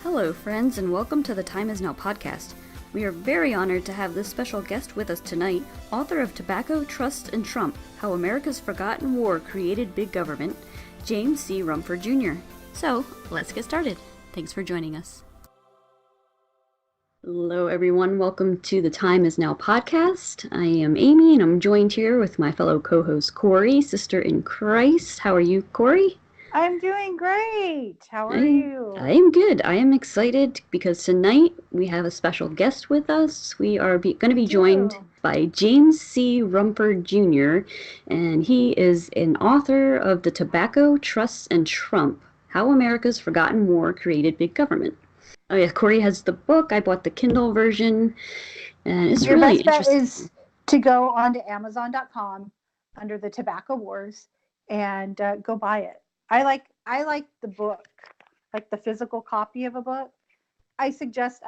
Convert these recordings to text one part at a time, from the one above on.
Hello, friends, and welcome to the Time Is Now podcast. We are very honored to have this special guest with us tonight, author of Tobacco, Trust, and Trump, How America's Forgotten War Created Big Government, James C. Rumford Jr. So, let's get started. Thanks for joining us. Hello, everyone. Welcome to the Time Is Now podcast. I am Amy, and I'm joined here with my fellow co-host, Corey, sister in Christ. How are you, Corey? I'm doing great. How are you? I am good. I am excited because tonight we have a special guest with us. We are going to be joined by James C. Rumford Jr., and he is an author of the Tobacco, Trust, and Trump, How America's Forgotten War Created Big Government. Oh yeah, Corey has the book. I bought the Kindle version, and it's Your really best bet interesting. is to go onto Amazon.com under the Tobacco Wars and go buy it. I like the book, like the physical copy of a book. I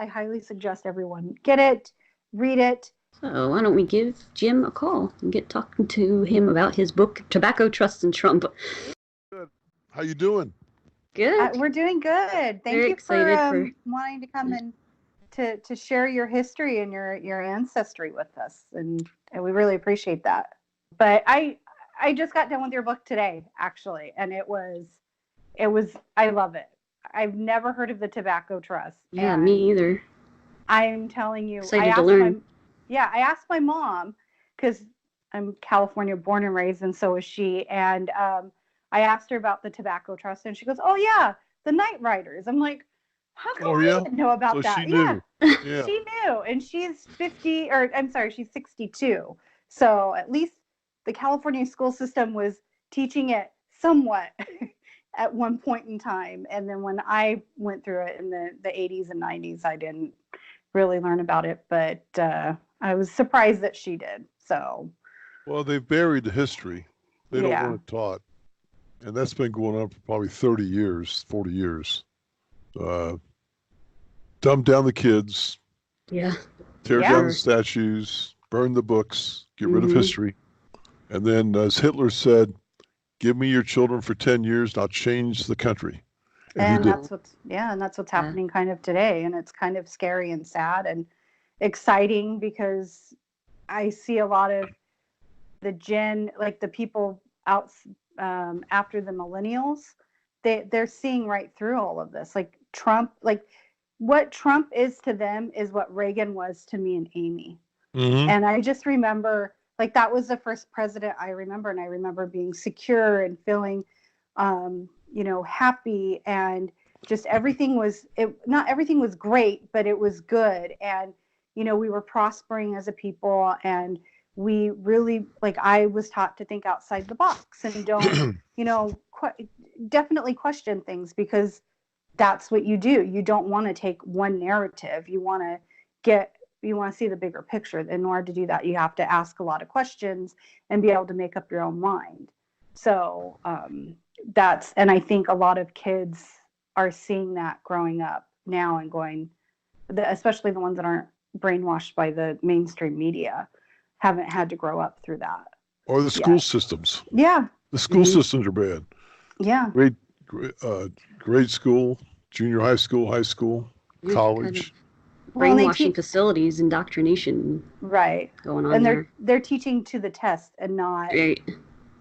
highly suggest everyone get it, read it. So why don't we give Jim a call and get talking to him about his book, Tobacco, Trust, and Trump. Good. How you doing? Good. We're doing good. Thank Very you excited for wanting to come and to share your history and your ancestry with us, and we really appreciate that. But I just got done with your book today, actually, and it was I love it. I've never heard of the Tobacco Trust. Yeah, me either. I'm telling you, Excited to learn. I asked my mom, because I'm California born and raised, and so is she, and I asked her about the Tobacco Trust, and she goes, "Oh yeah, the Night Riders." I'm like, how come I didn't know about that? She knew. Yeah, she knew, and she's 62. So at least the California school system was teaching it somewhat at one point in time. And then when I went through it in the 80s and 90s, I didn't really learn about it, but I was surprised that she did. So, well, they've buried the history. They don't want it taught. And that's been going on for probably 30 years, 40 years. Dumb down the kids. Yeah. Tear down the statues, burn the books, get rid of history. And then, as Hitler said, give me your children for 10 years and I'll change the country. And that's what's happening kind of today. And it's kind of scary and sad and exciting, because I see a lot of the the people out after the millennials, they're seeing right through all of this. Like Trump, like what Trump is to them is what Reagan was to me and Amy. Mm-hmm. And I just remember, like, that was the first president I remember, and I remember being secure and feeling happy, and just not everything was great, but it was good. And we were prospering as a people, and we really, like, I was taught to think outside the box and don't definitely question things, because that's what you do. You don't want to take one narrative. You want to see the bigger picture. In order to do that, you have to ask a lot of questions and be able to make up your own mind. So and I think a lot of kids are seeing that growing up now and going, especially the ones that aren't brainwashed by the mainstream media, haven't had to grow up through that. Or the school systems. Yeah. The school systems are bad. Yeah. Grade school, junior high school, college. Brainwashing facilities, indoctrination. Right. Going on and there. They're teaching to the test and not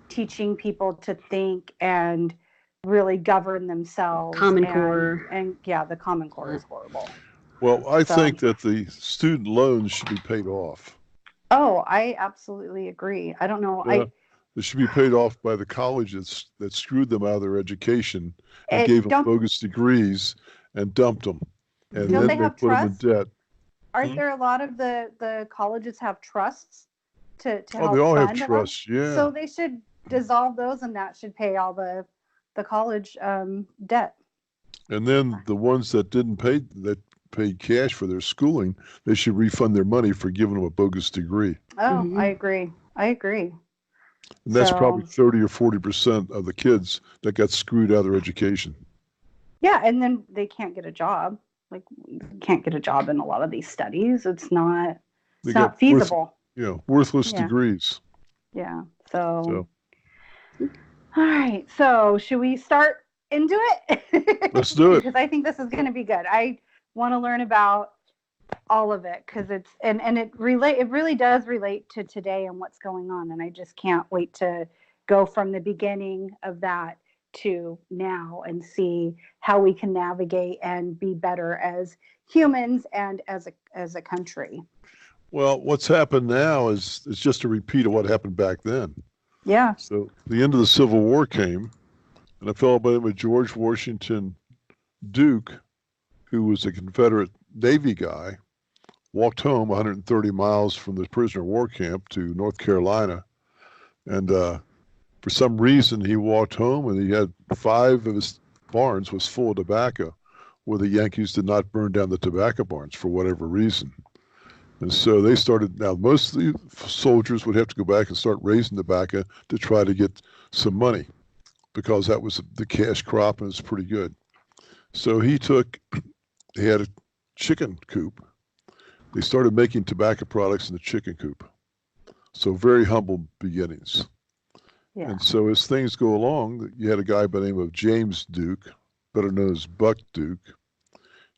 teaching people to think and really govern themselves. Common Core. And the Common Core is horrible. Well, I think that the student loans should be paid off. Oh, I absolutely agree. I don't know. They should be paid off by the colleges that screwed them out of their education and gave them bogus degrees and dumped them. And then they put them in debt. Aren't there a lot of the colleges have trusts to help they all fund have trusts, yeah. So they should dissolve those, and that should pay all the college debt. And then the ones that paid cash for their schooling, they should refund their money for giving them a bogus degree. Oh, I agree. And that's probably 30 or 40% of the kids that got screwed out of their education. Yeah, and then they can't get a job. Like, can't get a job in a lot of these studies. It's not feasible. Worthless degrees. Yeah. So. All right. So should we start into it? Let's do it. Because I think this is going to be good. I want to learn about all of it because it's and it really does relate to today and what's going on, and I just can't wait to go from the beginning of that to now and see how we can navigate and be better as humans and as a country. Well, what's happened now is just a repeat of what happened back then. Yeah. So the end of the Civil War came, and a fellow by the name of George Washington Duke, who was a Confederate Navy guy, walked home 130 miles from the prisoner of war camp to North Carolina. And for some reason, he walked home and he had 5 of his barns was full of tobacco, where the Yankees did not burn down the tobacco barns for whatever reason. And so they started, now most of the soldiers would have to go back and start raising tobacco to try to get some money because that was the cash crop and it's pretty good. So he had a chicken coop. They started making tobacco products in the chicken coop. So very humble beginnings. Yeah. And so as things go along, you had a guy by the name of James Duke, better known as Buck Duke.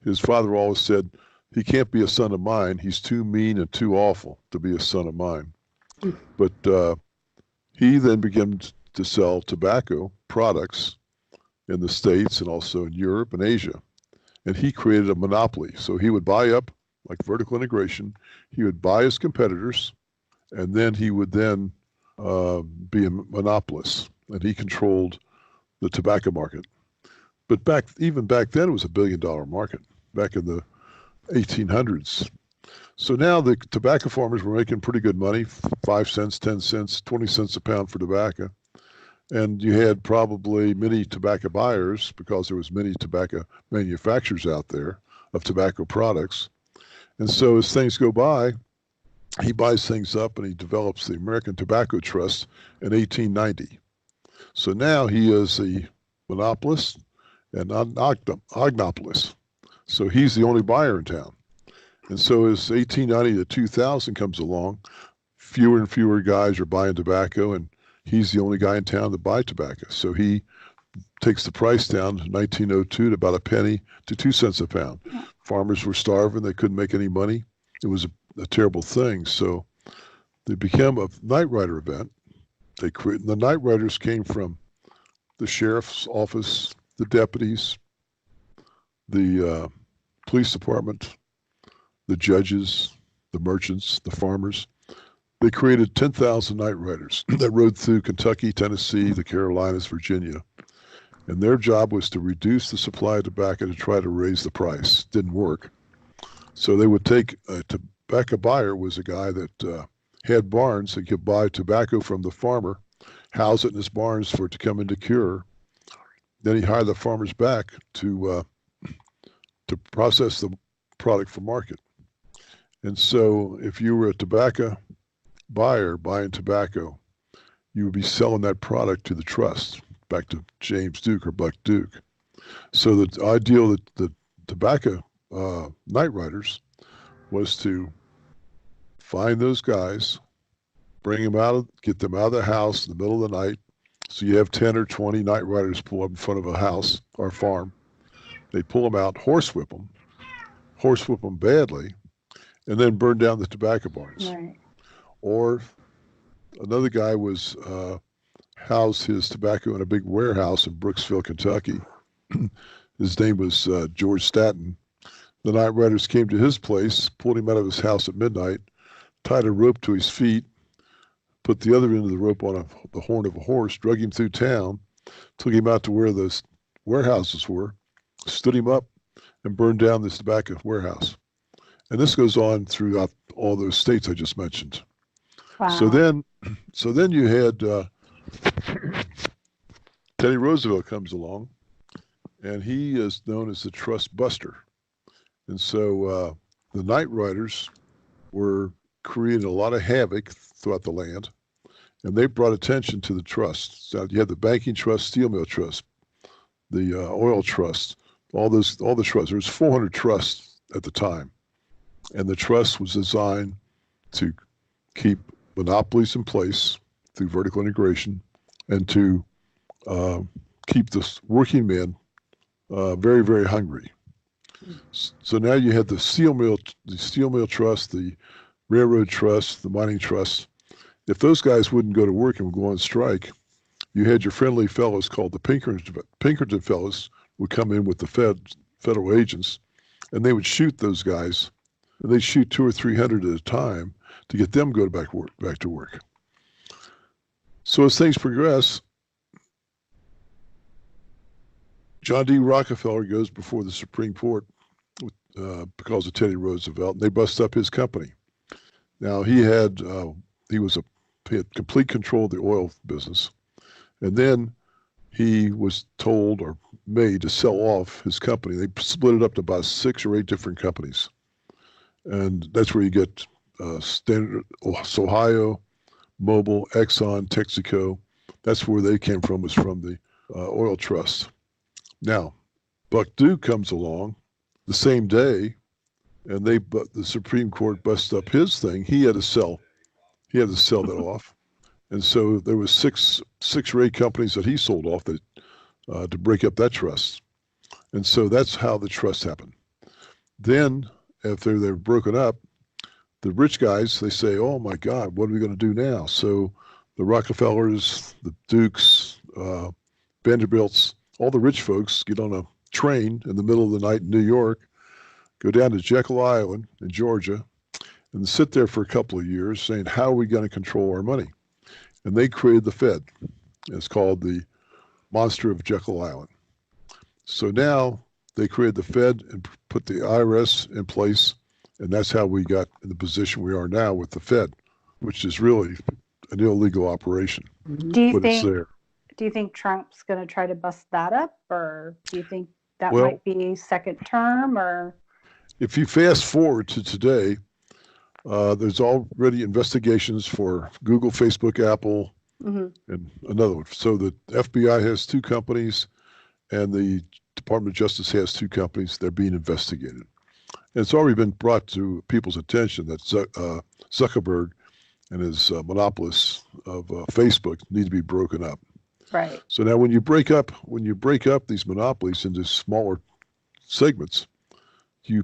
His father always said, he can't be a son of mine. He's too mean and too awful to be a son of mine. But he then began to sell tobacco products in the States and also in Europe and Asia. And he created a monopoly. So he would buy up, like vertical integration, he would buy his competitors, and then he would then be a monopolist. And he controlled the tobacco market. But even back then, it was $1 billion market, back in the 1800s. So now the tobacco farmers were making pretty good money, 5 cents, 10 cents, 20 cents a pound for tobacco. And you had probably many tobacco buyers because there was many tobacco manufacturers out there of tobacco products. And so as things go by, he buys things up and he develops the American Tobacco Trust in 1890. So now he is a monopolist and ognopolist. So he's the only buyer in town. And so as 1890 to 2000 comes along, fewer and fewer guys are buying tobacco, and he's the only guy in town to buy tobacco. So he takes the price down in 1902 to about a penny to 2 cents a pound. Farmers were starving. They couldn't make any money. It was a terrible thing. So they became a night rider event. The night riders came from the sheriff's office, the deputies, the police department, the judges, the merchants, the farmers. They created 10,000 night riders that rode through Kentucky, Tennessee, the Carolinas, Virginia. And their job was to reduce the supply of tobacco to try to raise the price. Didn't work. So they would take a tobacco buyer was a guy that had barns that could buy tobacco from the farmer, house it in his barns for it to come into cure. Then he hired the farmers back to process the product for market. And so if you were a tobacco buyer buying tobacco, you would be selling that product to the trust, back to James Duke or Buck Duke. So the ideal that the tobacco night riders was to find those guys, get them out of the house in the middle of the night. So you have 10 or 20 night riders pull up in front of a house or farm. They pull them out, horsewhip them badly, and then burn down the tobacco barns. Right. Or another guy was housed his tobacco in a big warehouse in Brooksville, Kentucky. His name was George Statton. The night riders came to his place, pulled him out of his house at midnight, tied a rope to his feet, put the other end of the rope on the horn of a horse, drug him through town, took him out to where the warehouses were, stood him up, and burned down this tobacco warehouse. And this goes on throughout all those states I just mentioned. Wow. So then you had Teddy Roosevelt comes along, and he is known as the Trust Buster. And so the night riders were creating a lot of havoc throughout the land, and they brought attention to the trust. So you had the banking trust, steel mill trust, the oil trust, all the trusts. There was 400 trusts at the time, and the trust was designed to keep monopolies in place through vertical integration and to keep the working men very, very hungry. So now you had the steel mill trust, the railroad trust, the mining trust. If those guys wouldn't go to work and would go on strike, you had your friendly fellows called the Pinkerton fellows would come in with the federal agents, and they would shoot those guys. And they'd shoot 200 or 300 at a time to get them to go back to work. So as things progress, John D. Rockefeller goes before the Supreme Court because of Teddy Roosevelt, and they bust up his company. Now he had complete control of the oil business, and then he was told or made to sell off his company. They split it up to about 6 or 8 different companies, and that's where you get Standard Ohio, Mobil, Exxon, Texaco. That's where they came from, was from the oil trust. Now, Buck Duke comes along the same day, and the Supreme Court busts up his thing. He had to sell that off, and so there was six or 8 companies that he sold off that to break up that trust, and so that's how the trust happened. Then, after they're broken up, the rich guys, they say, "Oh my God, what are we going to do now?" So the Rockefellers, the Dukes, Vanderbilts, all the rich folks get on a train in the middle of the night in New York, go down to Jekyll Island in Georgia, and sit there for a couple of years saying, how are we going to control our money? And they created the Fed. It's called the Monster of Jekyll Island. So now they created the Fed and put the IRS in place, and that's how we got in the position we are now with the Fed, which is really an illegal operation. Do you think Trump's going to try to bust that up, or do you think that might be second term? Or if you fast forward to today, there's already investigations for Google, Facebook, Apple, and another one. So the FBI has 2 companies, and the Department of Justice has 2 companies. They're being investigated. And it's already been brought to people's attention that Zuckerberg and his monopolists of Facebook need to be broken up. Right. So now when you break up these monopolies into smaller segments, you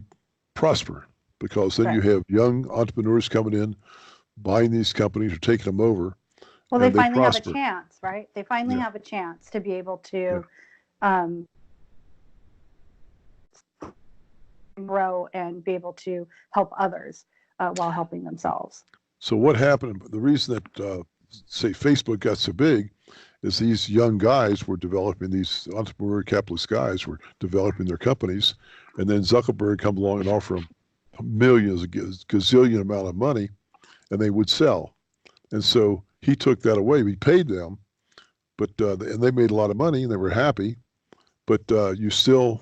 prosper, because then you have young entrepreneurs coming in, buying these companies or taking them over. Well, they finally have a chance, right? They finally have a chance to be able to grow and be able to help others while helping themselves. So what happened, the reason that, say, Facebook got so big is these young guys were developing, these entrepreneur capitalist guys were developing their companies, and then Zuckerberg come along and offer them millions, a gazillion amount of money, and they would sell. And so he took that away. He paid them, but and they made a lot of money and they were happy, but you still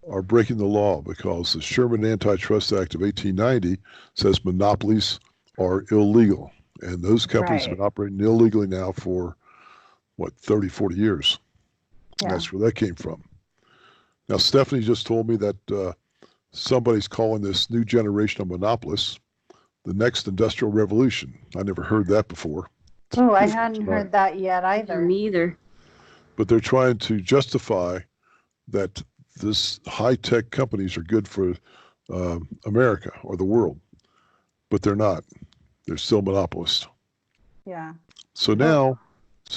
are breaking the law, because the Sherman Antitrust Act of 1890 says monopolies are illegal. And those companies have been operating illegally now for 30, 40 years. Yeah. And that's where that came from. Now, Stephanie just told me that somebody's calling this new generation of monopolists the next industrial revolution. I never heard that before. Oh, I hadn't heard that yet either. Me either. But they're trying to justify that this high-tech companies are good for America or the world, but they're not. They're still monopolists. Yeah. So now...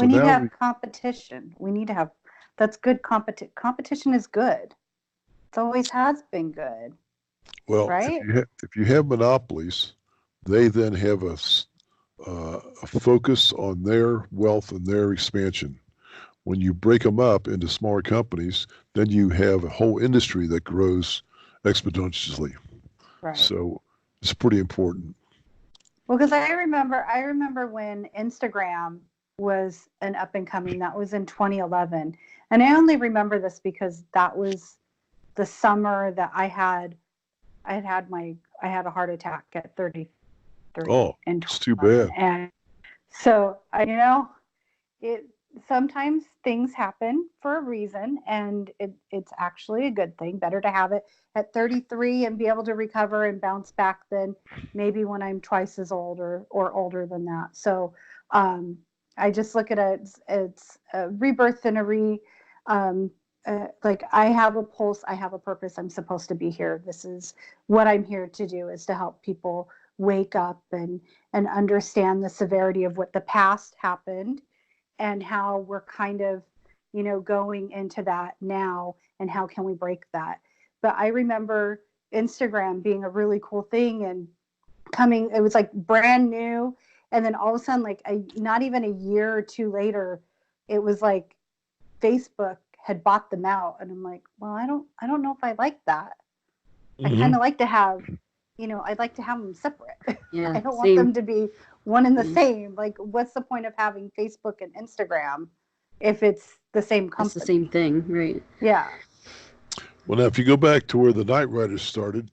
we need to have competition. We need to have, that's good competition is good. It always has been good. Well, right? if you have monopolies, they then have a focus on their wealth and their expansion. When you break them up into smaller companies, then you have a whole industry that grows exponentially. Right. So it's pretty important. Well, because I remember when Instagram was an up and coming. That was in 2011, and I only remember this because that was the summer that I had a heart attack at 33. Oh, it's too bad. And so sometimes things happen for a reason, and it's actually a good thing. Better to have it at 33 and be able to recover and bounce back than maybe when I'm twice as old or older than that. So I just look at it, it's a rebirth and Like, I have a pulse, I have a purpose, I'm supposed to be here. This is what I'm here to do, is to help people wake up and understand the severity of what the past happened, and how we're kind of, going into that now, and how can we break that. But I remember Instagram being a really cool thing, and it was like brand new, and then all of a sudden, like, not even a year or two later, it was like Facebook had bought them out, and I'm like, well, I don't know if I like that. I kind of like to have, I'd like to have them separate. Yeah, I don't want same. them to be one and the same. Like, what's the point of having Facebook and Instagram if it's the same company? It's the same thing, right? Yeah. Well, now, if you go back to where the Night Riders started,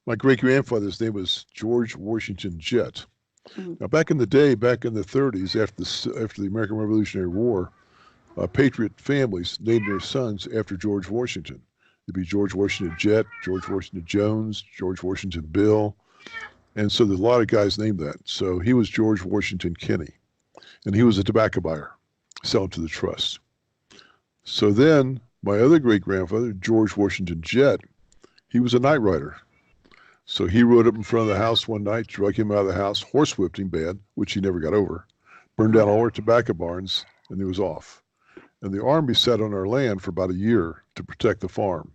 my great-grandfather's name was George Washington Jett. Now, back in the day, back in the 30s, after the American Revolutionary War, patriot families named their sons after George Washington. It'd be George Washington Jett, George Washington Jones, George Washington Bill. And so there's a lot of guys named that. So he was George Washington Kinney, and he was a tobacco buyer, selling to the trust. So then my other great-grandfather, George Washington Jett, he was a night rider. So he rode up in front of the house one night, drug him out of the house, horsewhipped him bad, which he never got over, burned down all our tobacco barns, and he was off. And the army sat on our land for about a year to protect the farm.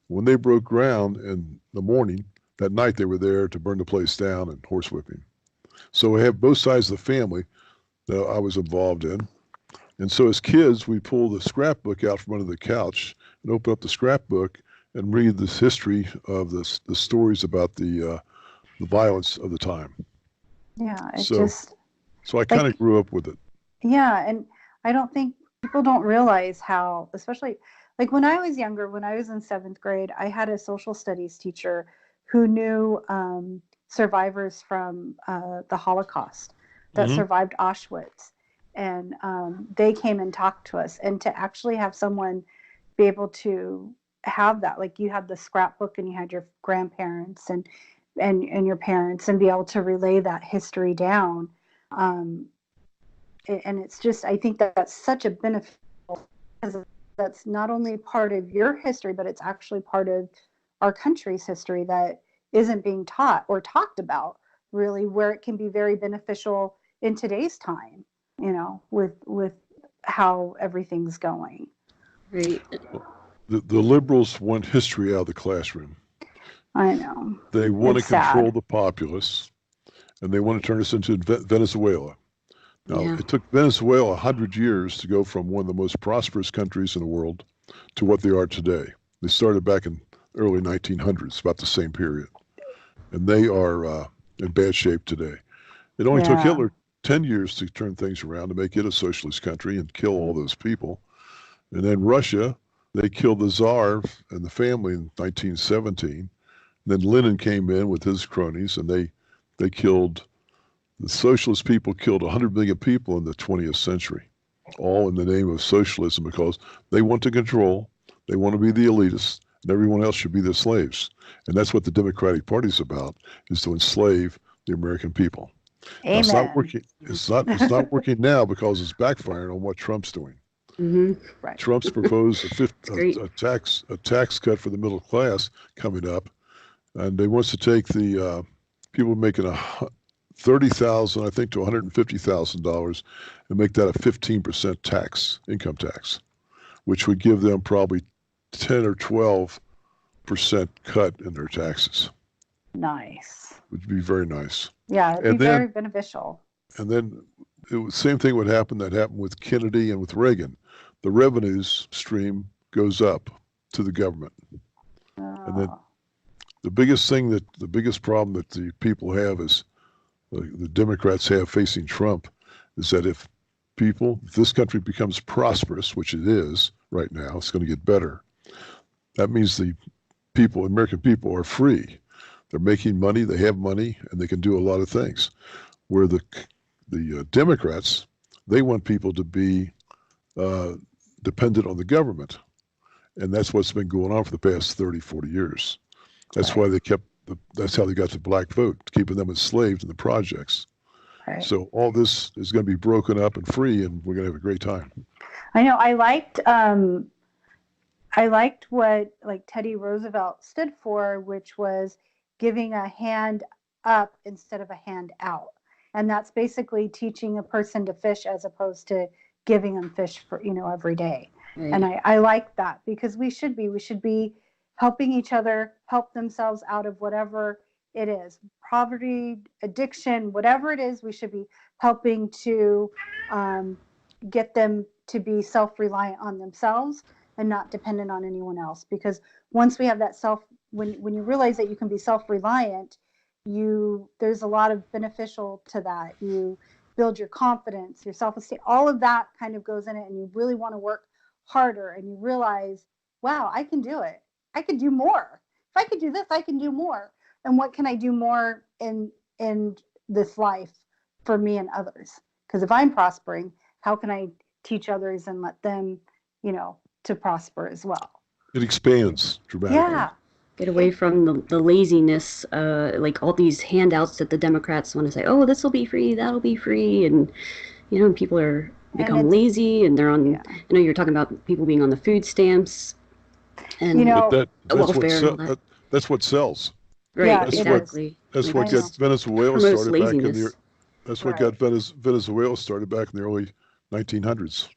When they broke ground in the morning, that night they were there to burn the place down and horsewhipping. So we have both sides of the family that I was involved in. And so as kids, we pull the scrapbook out from under the couch and open up the scrapbook and read this history of the stories about the violence of the time. Yeah. So I kind of grew up with it. Yeah. And I don't think people don't realize how, especially like when I was younger, when I was in 7th grade, I had a social studies teacher who knew survivors from the Holocaust that survived Auschwitz. And they came and talked to us. And to actually have someone be able to have that, like, you had the scrapbook and you had your grandparents and your parents, and be able to relay that history down. And it's just, I think that's such a benefit, because that's not only part of your history, but it's actually part of our country's history that isn't being taught or talked about, really, where it can be very beneficial in today's time, with how everything's going. Right. The liberals want history out of the classroom. I know. They want It's to control sad. the populace, and they want to turn us into Venezuela. Now, Yeah. it took Venezuela 100 years to go from one of the most prosperous countries in the world to what they are today. They started back in early 1900s, about the same period. And they are in bad shape today. It only took Yeah. Hitler 10 years to turn things around, to make it a socialist country and kill all those people. And then Russia, they killed the Tsar and the family in 1917. Then Lenin came in with his cronies, and they killed, the socialist people killed 100 million people in the 20th century, all in the name of socialism, because they want to control, they want to be the elitists, and everyone else should be their slaves. And that's what the Democratic Party is about, is to enslave the American people. Now, Amen. it's not working. It's not working now, because it's backfiring on what Trump's doing. Right. Trump's proposed great. a tax cut for the middle class coming up, and they wants to take the people making $30,000, I think, to $150,000, and make that a 15% income tax, which would give them probably 10 or 12% cut in their taxes. Nice. Would be very nice. Yeah, it'd And be then- very beneficial. And then same thing would happen that happened with Kennedy and with Reagan. The revenues stream goes up to the government. And then the biggest problem that the people have is, the Democrats have facing Trump, is that if this country becomes prosperous, which it is right now, it's going to get better. That means the American people are free. They're making money, they have money, and they can do a lot of things. Where the Democrats, they want people to be dependent on the government. And that's what's been going on for the past 30, 40 years. That's why that's how they got the black vote, keeping them enslaved in the projects. Right. So all this is going to be broken up and free, and we're going to have a great time. I know. I liked what like Teddy Roosevelt stood for, which was giving a hand up instead of a hand out. And that's basically teaching a person to fish as opposed to giving them fish for, every day. Right. And I like that because we should be helping each other, help themselves out of whatever it is, poverty, addiction, whatever it is, we should be helping to get them to be self-reliant on themselves and not dependent on anyone else. Because once we have that when you realize that you can be self-reliant, there's a lot of beneficial to that. You build your confidence, your self-esteem, all of that kind of goes in it, and you really want to work harder, and you realize, wow, I can do it. I could do more. If I could do this, I can do more. And what can I do more in this life for me and others? Because if I'm prospering, how can I teach others and let them, to prosper as well? It expands dramatically. Yeah. Get away from the laziness, like all these handouts that the Democrats want to say, oh, this will be free, that'll be free. And, people are become lazy, and they're on, you're talking about people being on the food stamps and But welfare and all that. That's what sells. Right, Yeah, exactly. That's what got Venezuela promotes started back in laziness. the. That's what got Venezuela started back in the early 1900s.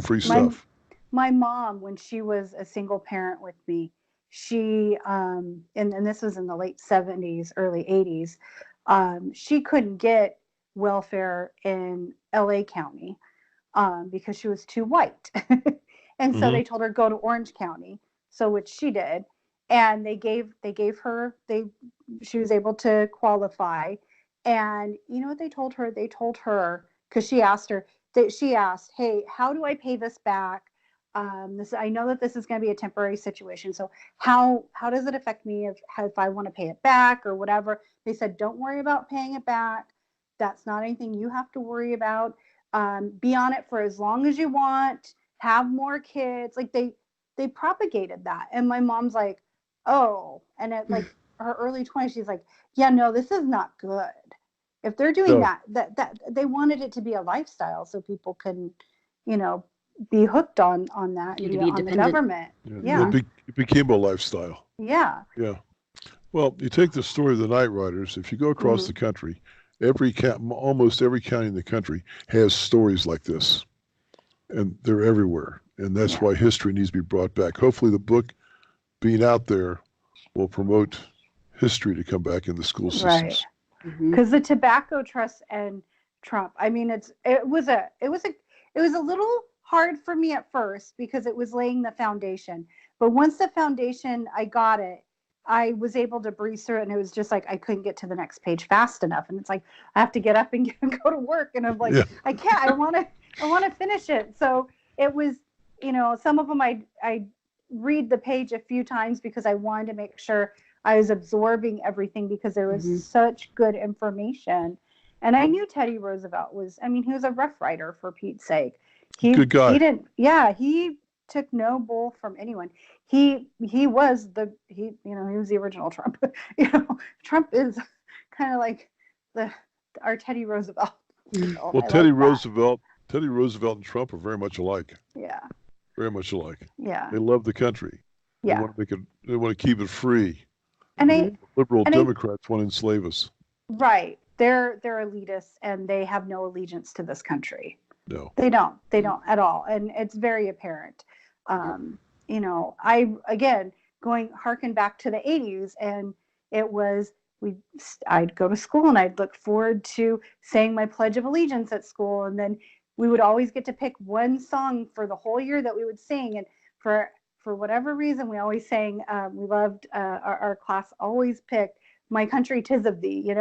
Free stuff. My mom, when she was a single parent with me, she and this was in the late 70s, early 80s, she couldn't get welfare in LA County because she was too white. And so they told her go to Orange County, so which she did, and they gave her she was able to qualify. And you know what they told her? They told her, because she asked, hey, how do I pay this back? I know that this is going to be a temporary situation. So how does it affect me if I want to pay it back or whatever? They said, don't worry about paying it back. That's not anything you have to worry about. Be on it for as long as you want. Have more kids. Like they propagated that. And my mom's like, oh, and at like her early 20s, she's like, yeah, no, this is not good. If they're doing that they wanted it to be a lifestyle so people can, be hooked on that, to be on the government. Yeah. It became a lifestyle. Yeah. Yeah. Well, you take the story of the Night Riders. If you go across the country, almost every county in the country has stories like this, and they're everywhere. And that's why history needs to be brought back. Hopefully, the book being out there will promote history to come back in the school systems. Right. Because the Tobacco Trust and Trump, I mean, it was a little hard for me at first because it was laying the foundation. But once the foundation, I got it, I was able to breeze through it, and it was just like I couldn't get to the next page fast enough. And it's like I have to get up and go to work, and I'm like, I can't. I want to finish it. So it was, some of them I read the page a few times because I wanted to make sure I was absorbing everything because there was such good information. And I knew Teddy Roosevelt he was a Rough Rider, for Pete's sake. Good guy. He took no bull from anyone. He was the original Trump. Trump is kind of like our Teddy Roosevelt. Well, Teddy Roosevelt and Trump are very much alike. Yeah. Very much alike. Yeah. They love the country. Yeah. They want to keep it free. And liberal Democrats want to enslave us. Right. They're elitists, and they have no allegiance to this country. No. They don't at all. And it's very apparent. Harken back to the 80s, and it was, I'd go to school and I'd look forward to saying my Pledge of Allegiance at school. And then we would always get to pick one song for the whole year that we would sing. And for whatever reason, we always sang, we loved, our class always picked My Country 'Tis of Thee,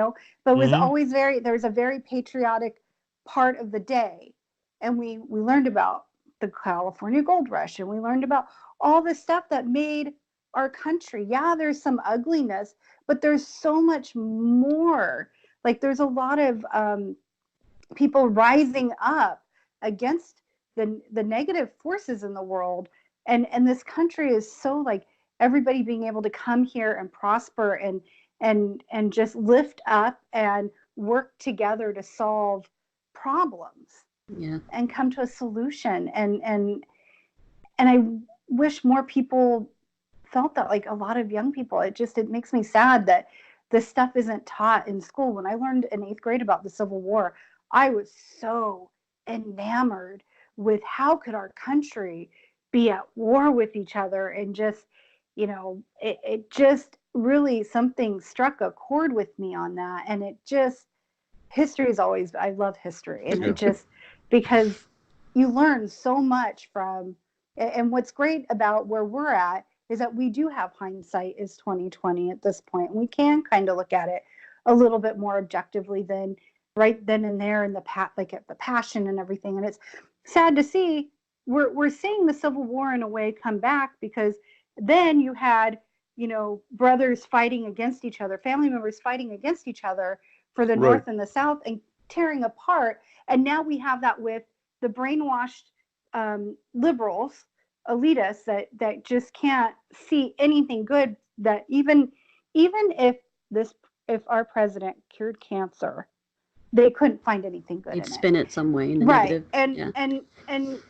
but it was always there was a very patriotic part of the day. And we learned about the California Gold Rush, and we learned about all the stuff that made our country. Yeah, there's some ugliness, but there's so much more. Like there's a lot of people rising up against the negative forces in the world. And this country is so like everybody being able to come here and prosper and just lift up and work together to solve problems Yeah. and come to a solution. And I wish more people felt that, like a lot of young people. It makes me sad that this stuff isn't taught in school. When I learned in 8th grade about the Civil War, I was so enamored with how could our country be at war with each other, and just, it just really, something struck a chord with me on that. And it just, history is always, I love history, and Yeah. it just, because you learn so much from, and what's great about where we're at is that we do have hindsight is 2020 at this point. We can kind of look at it a little bit more objectively than right then and there in the like at the passion and everything. And it's sad to see we're seeing the Civil War in a way come back, because then you had, brothers fighting against each other, family members fighting against each other for the Right. North and the South, and tearing apart. And now we have that with the brainwashed liberals, elitists that just can't see anything good. That even if our president cured cancer, they couldn't find anything good in They'd it. spin it some way in the Right. negative. And Yeah. and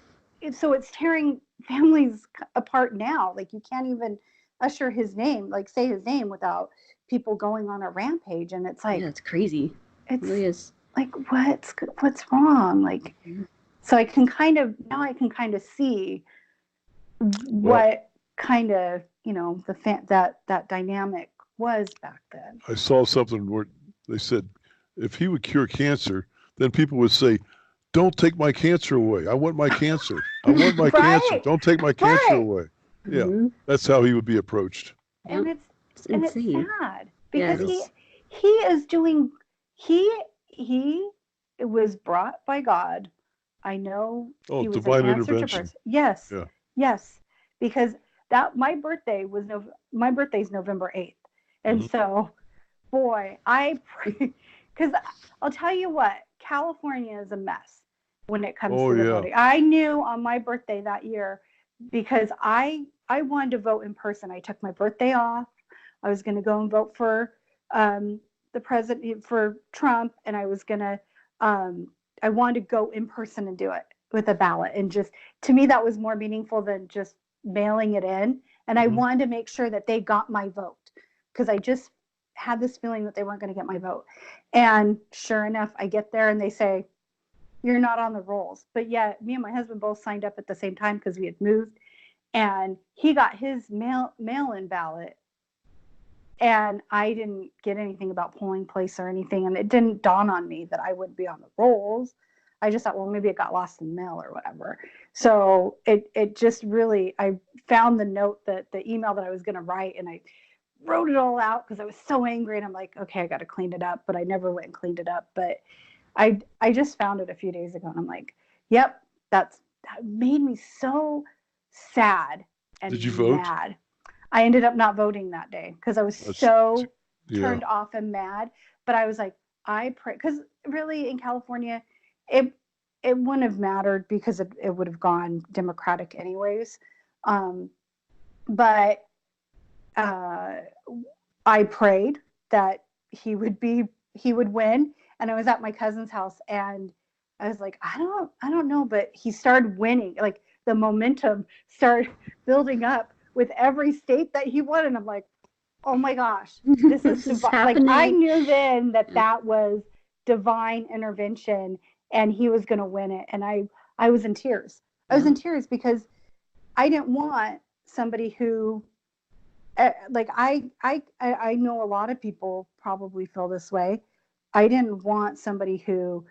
so it's tearing families apart now. Like, you can't even usher his name, like say his name, without people going on a rampage. And it's like, Yeah, it's crazy. It really it's is. like, what's wrong? Like, Mhm. so I can kind of see what kind of, that dynamic was back then. I saw something where they said if he would cure cancer, then people would say, "Don't take my cancer away. I want my cancer. I want my cancer. Right. Don't take my cancer Right. away." Yeah, Mhm. that's how he would be approached. And Yep. it's It's insane. sad, Yeah, because it Yeah. is. he is doing, he was brought by God. I know Oh, he was divine an answer to intervention. person. Yes. Yeah. Yes. Because that my birthday's November 8th. And Mhm. so, boy, I pray, because I'll tell you what, California is a mess when it comes Oh, to the yeah. voting. I knew on my birthday that year, because I wanted to vote in person. I took my birthday off. I was going to go and vote for the president, for Trump, and I was going to I wanted to go in person and do it with a ballot. And just, to me, that was more meaningful than just mailing it in. And I Mhm. wanted to make sure that they got my vote, because I just had this feeling that they weren't going to get my vote. And sure enough, I get there and they say, "You're not on the rolls." But yet, me and my husband both signed up at the same time because we had moved, and he got his mail-in ballot, and I didn't get anything about polling place or anything. And it didn't dawn on me that I wouldn't be on the rolls. I just thought, well, maybe it got lost in the mail or whatever. So it just really, I found the note, that the email that I was going to write, and I wrote it all out because I was so angry. And I'm like, okay, I got to clean it up. But I never went and cleaned it up. But I just found it a few days ago, and I'm like, yep, that made me so sad and Did you vote? mad. I ended up not voting that day because I was That's- so Yeah. turned off and mad. But I was like, I pray, because really in California, it wouldn't have mattered, because it would have gone Democratic anyways. But I prayed that he would win. And I was at my cousin's house, and I was like, I don't know, but he started winning. Like, the momentum started building up with every state that he won. And I'm like, oh my gosh, this is divine. Like, I knew then that was divine intervention, and he was going to win it. And I was in tears. I was in tears because I didn't want somebody who, like, I know a lot of people probably feel this way. I didn't want somebody who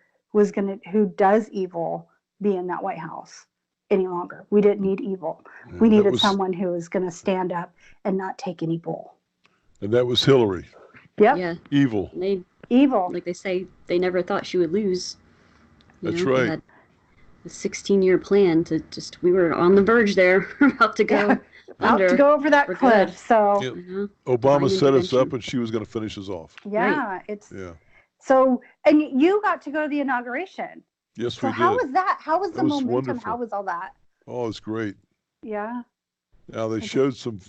does evil be in that White House any longer. We didn't need evil. We needed someone who was going to stand up and not take any bull. And that was Hillary. Yep. Yeah. Evil. Evil. Like they say, they never thought she would lose. That's right. They had a 16-year plan to just, we were on the verge there, about to go under. About to go over that cliff. Good. So Yep. You Obama divine set us up, intervention. and she was going to finish us off. yeah, Right. Yeah. So, and you got to go to the inauguration. Yes, So we how did. was that? How was That the was momentum? wonderful. How was all that? Oh, it's great. Yeah. Now they showed some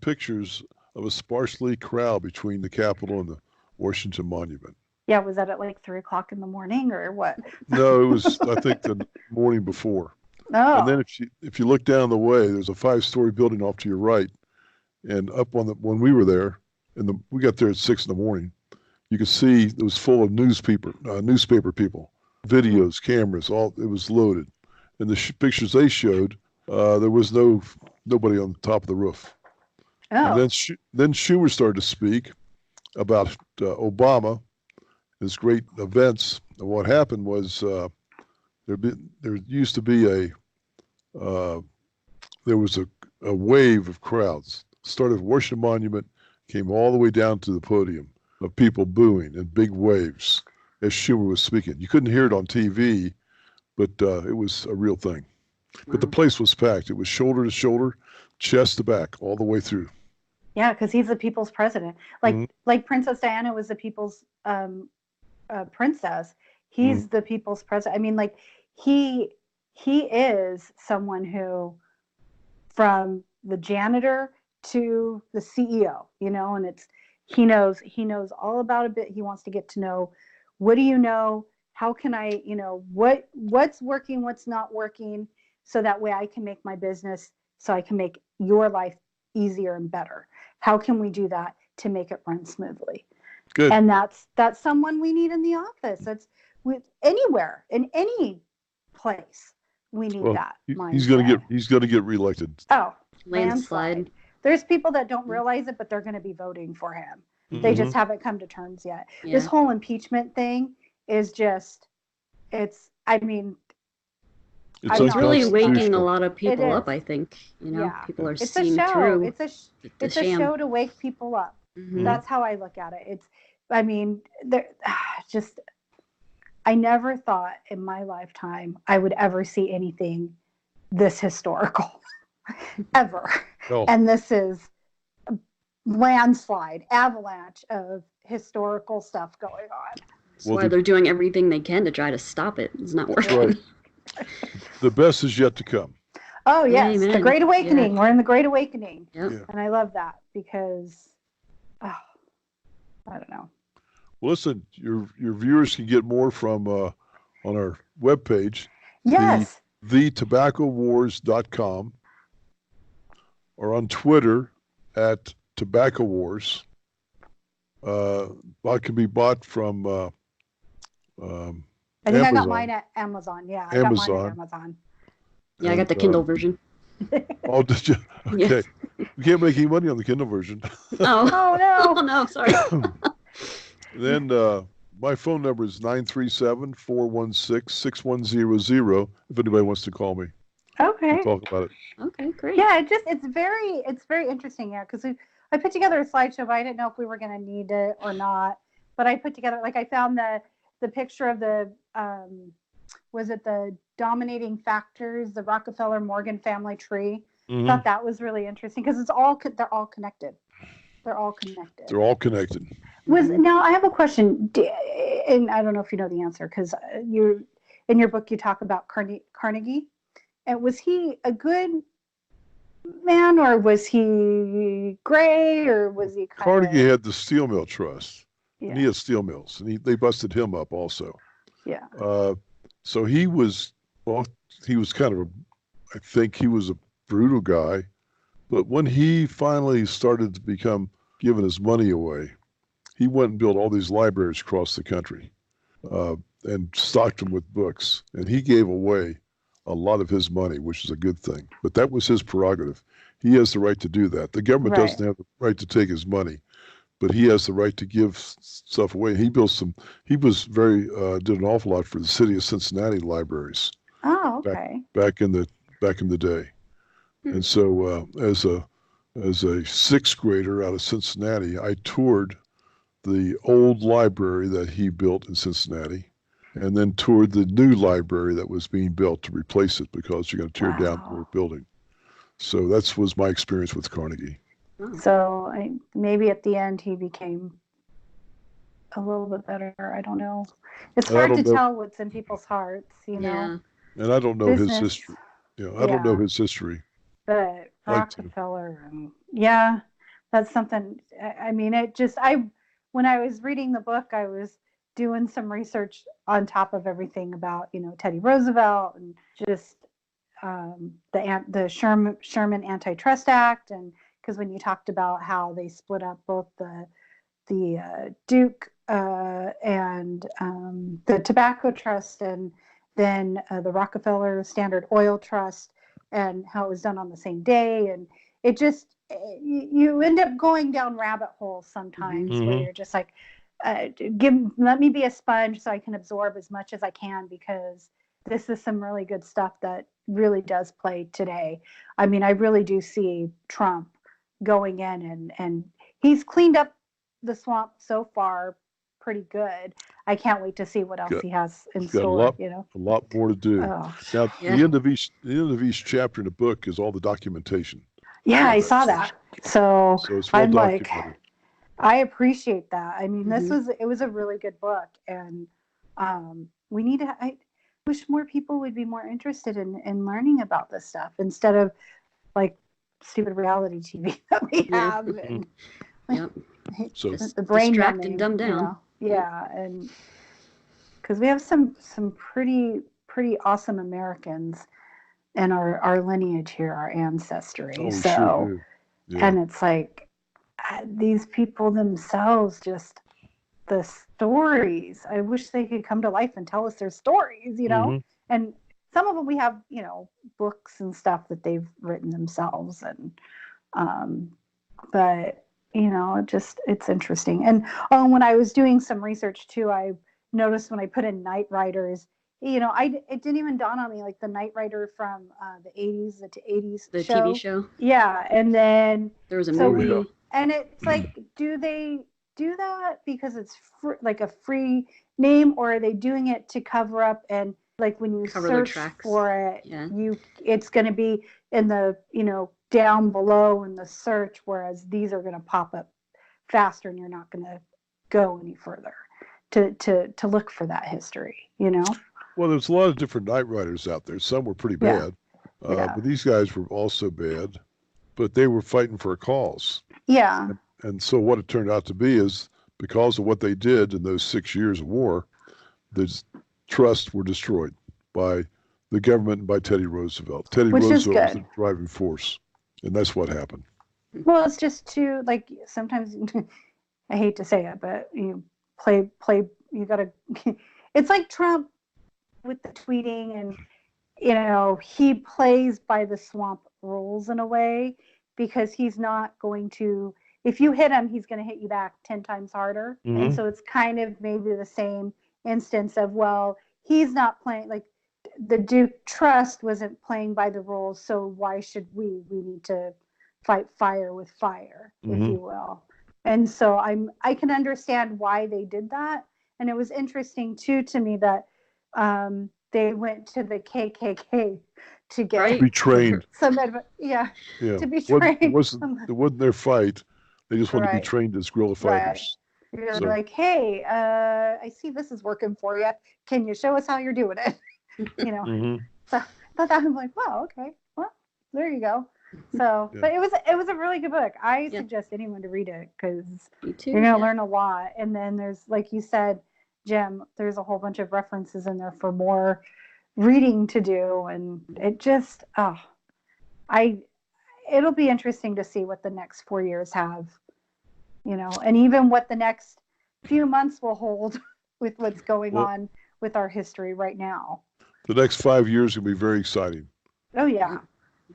pictures of a sparsely crowd between the Capitol and the Washington Monument. Yeah, was that at like 3 o'clock in the morning or what? No, it was, I think, the morning before. And then Oh, if you look down the way, there's a 5-story building off to your right, and up on the when we were there, and we got there at 6 in the morning. You could see it was full of newspaper people, videos, cameras, all it was loaded. And the pictures they showed, there was nobody on the top of the roof. And oh, then Schumer started to speak about Obama, his great events. And what happened was there used to be uh, there was a wave of crowds. Started at Washington Monument, came all the way down to the podium of people booing in big waves as Schumer was speaking. You couldn't hear it on TV, but it was a real thing. But the Wow. place was packed. It was shoulder to shoulder, chest to back, all the way through. yeah, because he's the people's president. Mhm. Like Princess Diana was the people's princess. Mhm. He's the people's president. I mean, like he he is someone who, from the janitor to the CEO, and he knows all about a bit. He wants to get to know, what do you know? How can I, what's working, what's not working, so that way I can make my business, so I can make your life easier and better. How can we do that to make it run smoothly? Good. And that's someone we need in the office. That's with anywhere in any place. We need Well, that he's mindset. gonna get reelected. Oh, Landslide. There's people that don't realize it, but they're going to be voting for him. They Mhm. just haven't come to terms yet. This Yeah. whole impeachment thing is just, I mean, It's I'm It's not really really waking a unconstitutional. lot of people It up, is. I think. Yeah. People are It's a seeing show. through the It's a sham. show to wake people up. Hmm. That's how I look at it. I mean, there, just, I never thought in my lifetime I would ever see anything this historical, ever. No, And this is landslide, avalanche of historical stuff going on. That's Well, why they're doing everything they can to try to stop it. It's not that's working. right. The best is yet to come. Oh, yes, the Amen. Great Awakening. Yeah. We're in the Great Awakening. Yep. Yeah. And I love that because, oh, I don't know. Well, listen, your viewers can get more from on our webpage, Yes. thetobaccowars.com, or on Twitter at Tobacco Wars. It can be bought from I think I got Amazon. mine at Amazon. Yeah, I got mine at Amazon. Yeah, I got the And, Kindle version. Oh, did you? Yeah. Okay. We can't make any money on the Kindle version. Oh. Oh, no. Oh, no, sorry. Then my phone number is 937-416-6100 if anybody wants to call me Okay. and talk about it. Okay, great. Yeah, it's very interesting. Yeah, because I put together a slideshow, but I didn't know if we were going to need it or not. But I put together, like, I found the picture of the was it the dominating factors, the Rockefeller Morgan family tree. Mhm. Thought that was really interesting because they're all connected. They're all connected. They're all connected. Now I have a question, and I don't know if you know the answer because you, in your book, you talk about Carnegie, and was he a good man or was he gray or was he kind Carnegie of, had the steel mill trust, and he yeah, had steel mills, and they busted him up also. yeah, So he was kind of I think he was a brutal guy, but when he finally started to become giving his money away, he went and built all these libraries across the country and stocked them with books, and he gave away a lot of his money, which is a good thing. But that was his prerogative. He has the right to do that. The government Right. doesn't have the right to take his money, but he has the right to give stuff away. He was did an awful lot for the city of Cincinnati libraries oh, okay, back in the day. And so as a sixth grader out of Cincinnati, I toured the old library that he built in Cincinnati, and then toured the new library that was being built to replace it because you're going to tear down the Wow. old building. So that was my experience with Carnegie. so maybe at the end he became a little bit better. I don't know. It's I hard don't to know. tell what's in people's hearts, Yeah. And I don't know his Business. history. I don't know Yeah. his history. But Like to. Rockefeller, and yeah, that's something. I mean, when I was reading the book, I was doing some research on top of everything about, Teddy Roosevelt and just the Sherman Antitrust Act, and because when you talked about how they split up both the Duke and the Tobacco Trust, and then the Rockefeller Standard Oil Trust, and how it was done on the same day, and it just you end up going down rabbit holes sometimes where you're just like, let me be a sponge so I can absorb as much as I can, because this is some really good stuff that really does play today. I mean, I really do see Trump going in and he's cleaned up the swamp so far pretty good. I can't wait to see what else he has in store. A lot more to do. Oh. Now, the end of each chapter in the book is all the documentation. Yeah, I saw that. So it's well I'm like, documented. I appreciate that. I mean, it was a really good book, and we need to. I wish more people would be more interested in learning about this stuff instead of like stupid reality TV that we have. And, so the brain distract numbing, and dumb down. Yeah, and because we have some pretty awesome Americans in our lineage here, our ancestry. we so, sure do. Yeah. And it's like these people themselves, just the stories. I wish they could come to life and tell us their stories, And some of them we have, books and stuff that they've written themselves, and but it's interesting. And when I was doing some research too, I noticed when I put in Knight Riders, it didn't even dawn on me, like the Knight Rider from the 80s, the 80s the show. TV show. Yeah, and then there was a movie. And it's like, do they do that because it's like a free name, or are they doing it to cover up, and like when you search for it, it's going to be in the down below in the search, whereas these are going to pop up faster, and you're not going to go any further to look for that history, Well, there's a lot of different Knight Riders out there. Some were pretty bad, but these guys were also bad, but they were fighting for a cause. Yeah. And so what it turned out to be is, because of what they did in those 6 years of war, the trusts were destroyed by the government and by Teddy Roosevelt. Teddy Roosevelt was the driving force, and that's what happened. Well, it's just too, like, sometimes I hate to say it, but you play you gotta it's like Trump with the tweeting, and he plays by the swamp rules in a way, because he's not going to, if you hit him, he's going to hit you back 10 times harder. And so it's kind of maybe the same instance of, well, he's not playing, like the Duke Trust wasn't playing by the rules, so why should we need to fight fire with fire, if you will. And so I can understand why they did that. And it was interesting too to me that they went to the KKK to get be trained. To be trained. It wasn't their fight. They just wanted to be trained as guerrilla fighters. You're like, hey, I see this is working for you. Can you show us how you're doing it? So I thought, I'm like, wow, okay, well, there you go. So, but it was a really good book. I suggest anyone to read it, because you're going to learn a lot. And then there's, like you said, Jim, there's a whole bunch of references in there for more reading to do. And it just, it'll be interesting to see what the next 4 years have, and even what the next few months will hold with what's going on with our history right now. The next 5 years will be very exciting. Oh, yeah.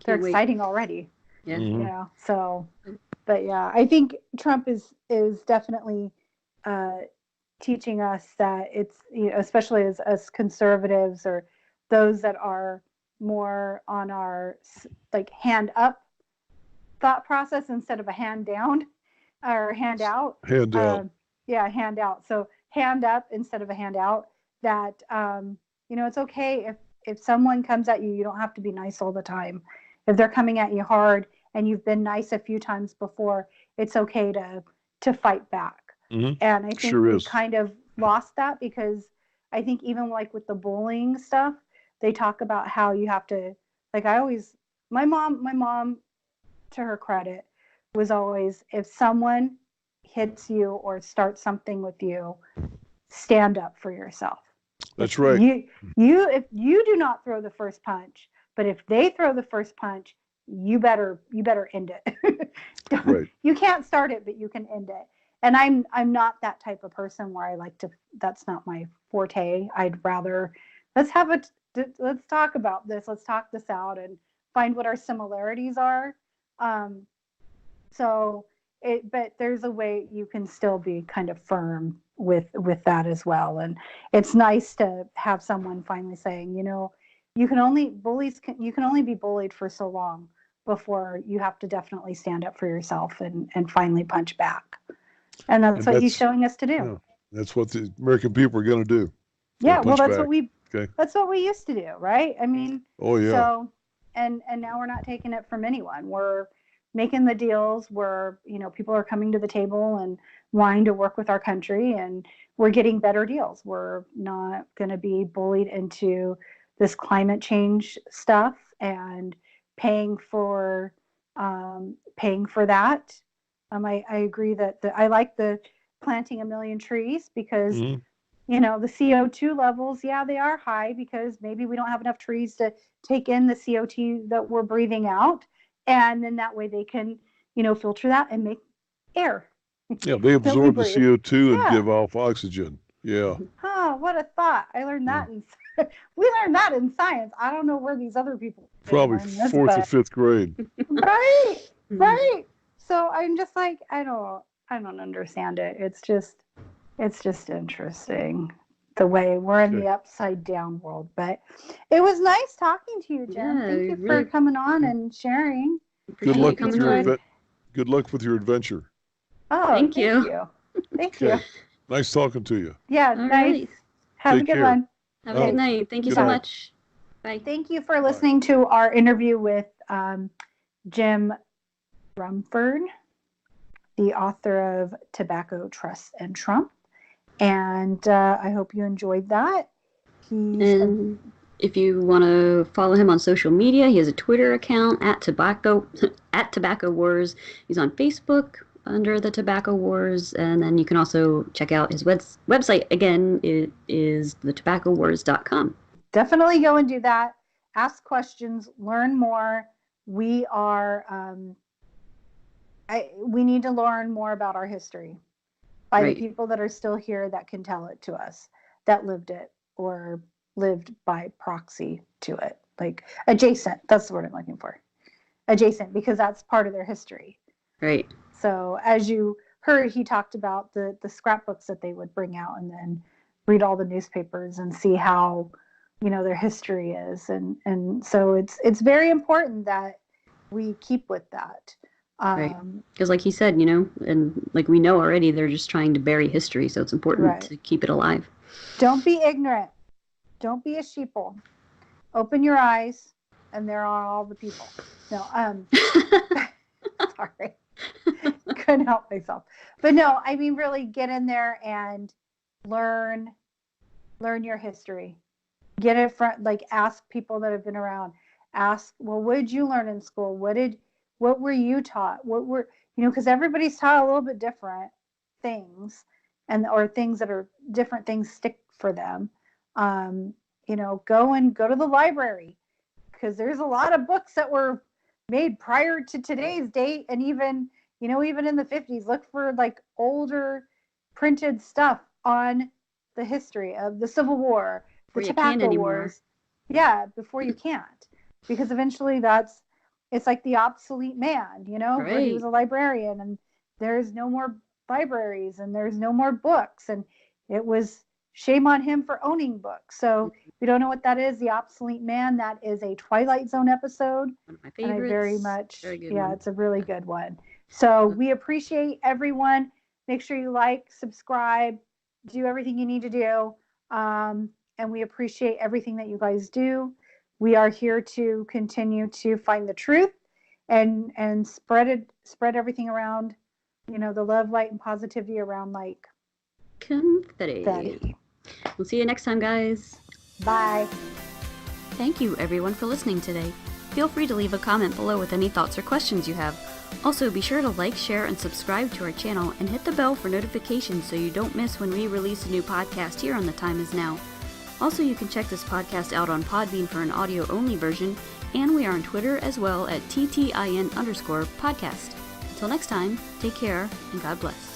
They're exciting already. Yeah. So, but yeah, I think Trump is definitely teaching us that it's, especially as conservatives, or those that are more on our like hand up thought process instead of a hand down or hand out. Hand out. Hand out. So hand up instead of a hand out. That it's okay if someone comes at you, you don't have to be nice all the time. If they're coming at you hard and you've been nice a few times before, it's okay to fight back. And I think we kind of lost that, because I think even like with the bullying stuff, they talk about how you have to, like, my mom, to her credit, was always, if someone hits you or starts something with you, stand up for yourself. That's right. If you do not throw the first punch, but if they throw the first punch, you better end it. Right. You can't start it, but you can end it. And I'm not that type of person where I like to. That's not my forte. I'd rather let's talk about this. Let's talk this out and find what our similarities are. But there's a way you can still be kind of firm with that as well. And it's nice to have someone finally saying, you can only be bullied for so long before you have to definitely stand up for yourself and finally punch back. And that's what he's showing us to do. Yeah, that's what the American people are going to do. Yeah, well, that's back. That's what we used to do, right? I mean, oh yeah. So, and now we're not taking it from anyone. We're making the deals where people are coming to the table and wanting to work with our country, and we're getting better deals. We're not going to be bullied into this climate change stuff and paying for that. I agree that I like the planting 1 million trees because the CO2 levels, they are high because maybe we don't have enough trees to take in the CO2 that we're breathing out. And then that way they can, filter that and make air. Yeah, they absorb the CO2 and give off oxygen. Yeah. Oh, what a thought. I learned that we learned that in science. I don't know where these other people probably 4th or 5th grade. Right. So I'm just like, I don't understand it. It's just interesting the way we're in the upside down world. But it was nice talking to you, Jen. Thank you for coming on and sharing. Good luck with your adventure. Oh, thank you. Thank you. Nice talking to you. Yeah, all nice. Right. Have a good one. Have a good night. Thank you so much. Bye. Thank you for listening to our interview with Jim Rumford, the author of Tobacco, Trust, and Trump. And I hope you enjoyed that. And if you want to follow him on social media, he has a Twitter account at Tobacco Wars. He's on Facebook under the Tobacco Wars, and then you can also check out his website. Again, it is thetobaccowars.com. Definitely go and do that. Ask questions, learn more. We need to learn more about our history by the people that are still here that can tell it to us, that lived it or lived by proxy to it. Like adjacent, that's the word I'm looking for. Adjacent, because that's part of their history. Right. So as you heard, he talked about the scrapbooks that they would bring out and then read all the newspapers and see how, their history is. And so it's very important that we keep with that. Right. Because like he said, and like we know already, they're just trying to bury history. So it's important to keep it alive. Don't be ignorant. Don't be a sheeple. Open your eyes, and there are all the people. No, sorry. Couldn't help myself. But no, I mean, really get in there and learn your history. Get it from, ask people that have been around. Ask, well, what did you learn in school? What were you taught? Because everybody's taught a little bit different things, or things that are different things stick for them. Go to the library, because there's a lot of books that were made prior to today's date, and even in the 50s. Look for older printed stuff on the history of the Civil War, the Tobacco Wars. Yeah, before you can't, because eventually it's like the obsolete man, where he was a librarian, and there's no more libraries and there's no more books, and it was shame on him for owning books. So if you don't know what that is, the obsolete man, that is a Twilight Zone episode. One of my favorites. And I very much, very good one. It's a really good one. So we appreciate everyone. Make sure you like, subscribe, do everything you need to do. And we appreciate everything that you guys do. We are here to continue to find the truth and spread everything around, the love, light, and positivity around like confetti. We'll see you next time, guys. Bye. Thank you, everyone, for listening today. Feel free to leave a comment below with any thoughts or questions you have. Also, be sure to like, share, and subscribe to our channel and hit the bell for notifications so you don't miss when we release a new podcast here on The Time Is Now. Also, you can check this podcast out on Podbean for an audio-only version, and we are on Twitter as well at TTIN_podcast. Until next time, take care and God bless.